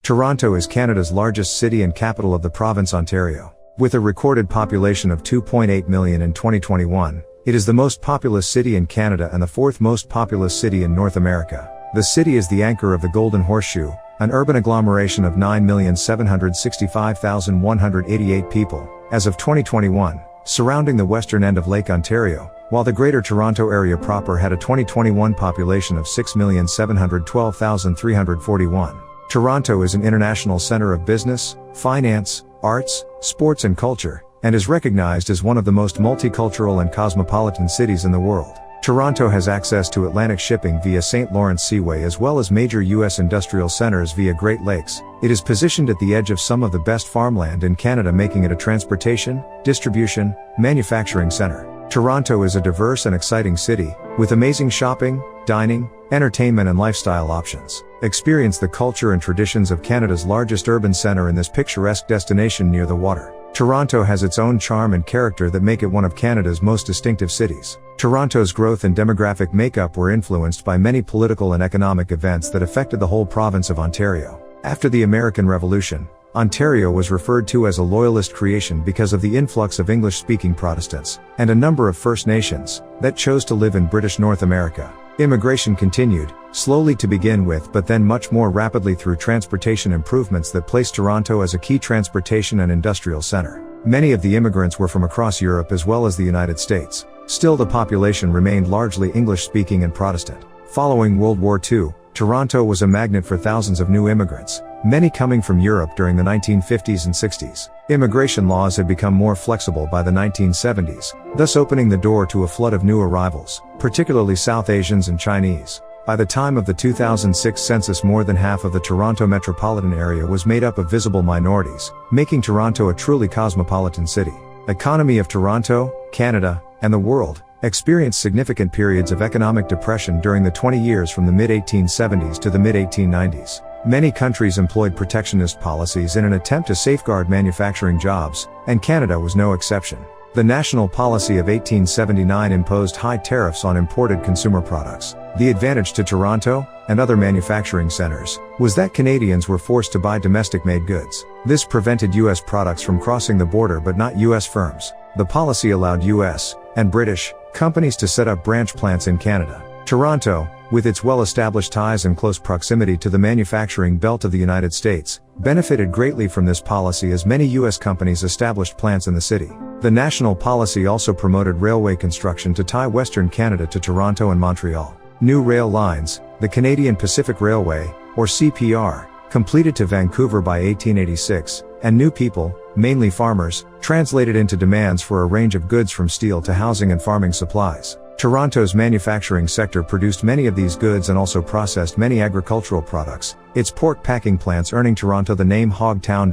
Toronto is Canada's largest city and capital of the province Ontario. With a recorded population of 2.8 million in 2021, it is the most populous city in Canada and the fourth most populous city in North America. The city is the anchor of the Golden Horseshoe, an urban agglomeration of 9,765,188 people, as of 2021, surrounding the western end of Lake Ontario, while the Greater Toronto Area proper had a 2021 population of 6,712,341. Toronto is an international center of business, finance, arts, sports and culture, and is recognized as one of the most multicultural and cosmopolitan cities in the world. Toronto has access to Atlantic shipping via St. Lawrence Seaway as well as major U.S. industrial centers via Great Lakes. It is positioned at the edge of some of the best farmland in Canada, making it a transportation, distribution, manufacturing center. Toronto is a diverse and exciting city, with amazing shopping, dining, entertainment and lifestyle options. Experience the culture and traditions of Canada's largest urban center in this picturesque destination near the water. Toronto has its own charm and character that make it one of Canada's most distinctive cities. Toronto's growth and demographic makeup were influenced by many political and economic events that affected the whole province of Ontario. After the American Revolution, Ontario was referred to as a Loyalist creation because of the influx of English-speaking Protestants, and a number of First Nations, that chose to live in British North America. Immigration continued, slowly to begin with but then much more rapidly through transportation improvements that placed Toronto as a key transportation and industrial center. Many of the immigrants were from across Europe as well as the United States. Still, the population remained largely English-speaking and Protestant. Following World War II, Toronto was a magnet for thousands of new immigrants, many coming from Europe during the 1950s and 60s. Immigration laws had become more flexible by the 1970s, thus opening the door to a flood of new arrivals, particularly South Asians and Chinese. By the time of the 2006 census, more than half of the Toronto metropolitan area was made up of visible minorities, making Toronto a truly cosmopolitan city. Economy of Toronto, Canada, and the world experienced significant periods of economic depression during the 20 years from the mid-1870s to the mid-1890s. Many countries employed protectionist policies in an attempt to safeguard manufacturing jobs, and Canada was no exception. The national policy of 1879 imposed high tariffs on imported consumer products. The advantage to Toronto, and other manufacturing centers, was that Canadians were forced to buy domestic-made goods. This prevented U.S. products from crossing the border but not U.S. firms. The policy allowed U.S. and British companies to set up branch plants in Canada. Toronto, with its well-established ties and close proximity to the manufacturing belt of the United States, benefited greatly from this policy as many U.S. companies established plants in the city. The national policy also promoted railway construction to tie Western Canada to Toronto and Montreal. New rail lines, the Canadian Pacific Railway, or CPR, completed to Vancouver by 1886, and new people, mainly farmers, translated into demands for a range of goods from steel to housing and farming supplies. Toronto's manufacturing sector produced many of these goods and also processed many agricultural products, its pork packing plants earning Toronto the name Hog Town.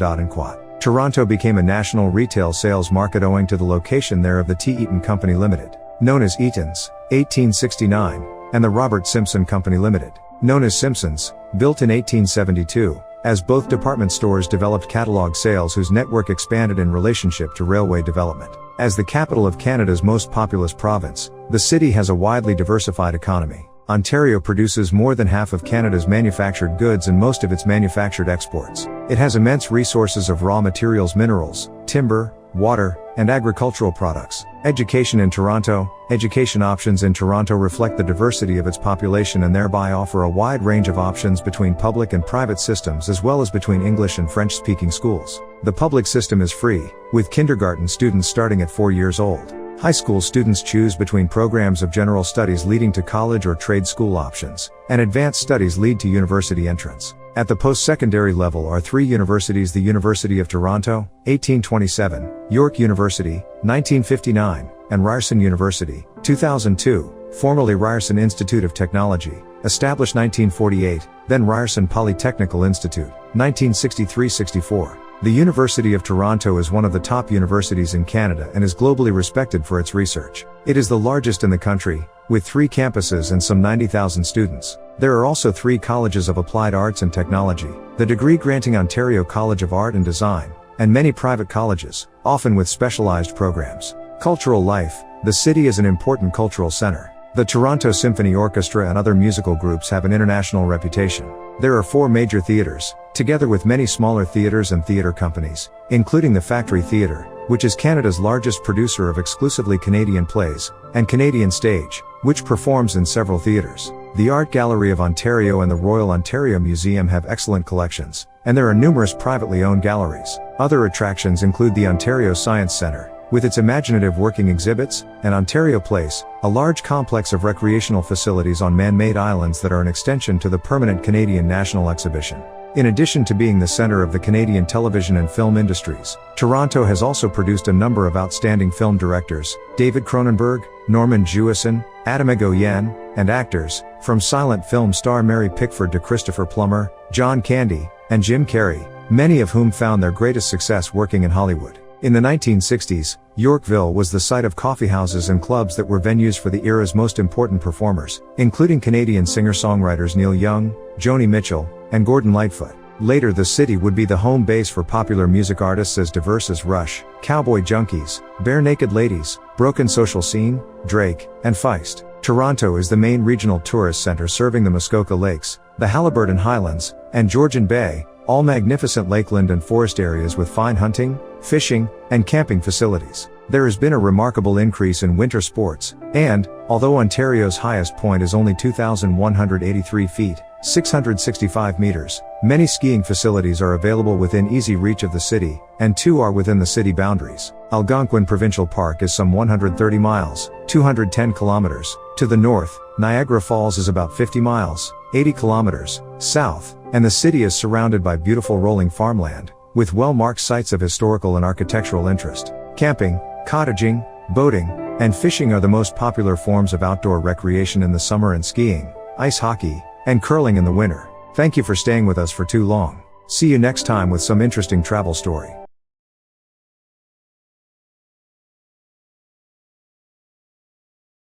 Toronto became a national retail sales market owing to the location there of the T. Eaton Company Limited, known as Eaton's, 1869, and the Robert Simpson Company Limited, known as Simpsons, built in 1872, as both department stores developed catalog sales whose network expanded in relationship to railway development. As the capital of Canada's most populous province, the city has a widely diversified economy. Ontario produces more than half of Canada's manufactured goods and most of its manufactured exports. It has immense resources of raw materials, minerals, timber, water, and agricultural products. Education in Toronto. Education options in Toronto reflect the diversity of its population and thereby offer a wide range of options between public and private systems as well as between English and French-speaking schools. The public system is free, with kindergarten students starting at 4 years old. High school students choose between programs of general studies leading to college or trade school options, and advanced studies lead to university entrance. At the post-secondary level are 3 universities: the University of Toronto, 1827, York University, 1959, and Ryerson University, 2002, formerly Ryerson Institute of Technology, established 1948, then Ryerson Polytechnical Institute, 1963-64. The University of Toronto is one of the top universities in Canada and is globally respected for its research. It is the largest in the country, with 3 campuses and some 90,000 students. There are also 3 colleges of applied arts and technology, the degree-granting Ontario College of Art and Design, and many private colleges, often with specialized programs. Cultural life. The city is an important cultural center. The Toronto Symphony Orchestra and other musical groups have an international reputation. There are 4 major theaters: together with many smaller theaters and theater companies, including the Factory Theatre, which is Canada's largest producer of exclusively Canadian plays, and Canadian Stage, which performs in several theaters. The Art Gallery of Ontario and the Royal Ontario Museum have excellent collections, and there are numerous privately owned galleries. Other attractions include the Ontario Science Centre, with its imaginative working exhibits, and Ontario Place, a large complex of recreational facilities on man-made islands that are an extension to the permanent Canadian National Exhibition. In addition to being the center of the Canadian television and film industries, Toronto has also produced a number of outstanding film directors, David Cronenberg, Norman Jewison, Adam Egoyan, and actors, from silent film star Mary Pickford to Christopher Plummer, John Candy, and Jim Carrey, many of whom found their greatest success working in Hollywood. In the 1960s, Yorkville was the site of coffeehouses and clubs that were venues for the era's most important performers, including Canadian singer-songwriters Neil Young, Joni Mitchell, and Gordon Lightfoot. Later the city would be the home base for popular music artists as diverse as Rush, Cowboy Junkies, Bare Naked Ladies, Broken Social Scene, Drake, and Feist. Toronto is the main regional tourist center serving the Muskoka Lakes, the Haliburton Highlands, and Georgian Bay, all magnificent lakeland and forest areas with fine hunting, fishing, and camping facilities. There has been a remarkable increase in winter sports, and, although Ontario's highest point is only 2,183 feet, 665 meters, many skiing facilities are available within easy reach of the city, and 2 are within the city boundaries. Algonquin Provincial Park is some 130 miles, 210 kilometers, to the north. Niagara Falls is about 50 miles, 80 kilometers, south, and the city is surrounded by beautiful rolling farmland, with well-marked sites of historical and architectural interest. Camping, cottaging, boating, and fishing are the most popular forms of outdoor recreation in the summer, and skiing, ice hockey, and curling in the winter. Thank you for staying with us for too long. See you next time with some interesting travel story.